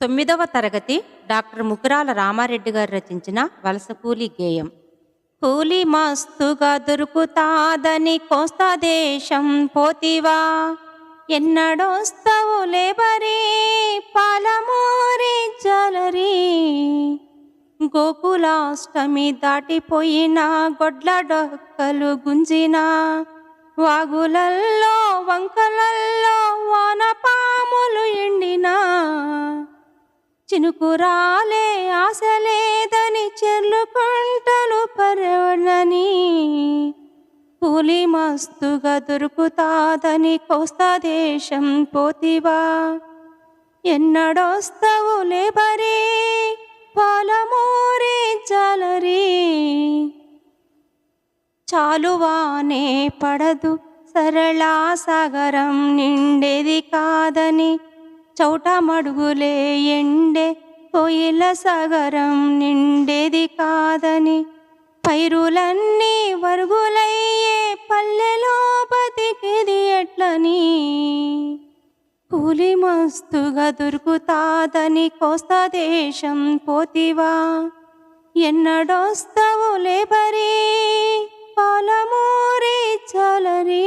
9వ తరగతి డాక్టర్ ముకురాల రామారెడ్డి గారు రచించిన వలస కూలి గేయం. కూలి మస్తుగా దొరుకుతాదని కోస్తా దేశం పోతివా, ఎన్నడొస్తావు లేబరీ పాలమూరి జలరీ. గోకులాష్టమి దాటిపోయిన గొడ్ల డొక్కలు గుంజిన, వాగులల్లో వంకలల్లో వానపాములు ఎండినా, చినుకురాలే ఆశ లేదని చెర్లు పంటలు పరవడని, కూలి మస్తుగా దొరుకుతాదని కోస్తా దేశం పోతివా, ఎన్నడొస్తావు లేబరీ పాలమూరి జలరీ. చాలువానే పడదు సరళా సాగరం నిండేది కాదని, చౌట మడుగులే ఎండే కోయిల సాగరం నిండేది కాదని, పైరులన్నీ వరుగులయ్యే పల్లెలో బతికేది ఎట్లని, కూలి మస్తుగా దొరుకుతాదని కోస్తా దేశం పోతివా, ఎన్నడొస్తావు లేబరీ పాలమూరి జలరీ.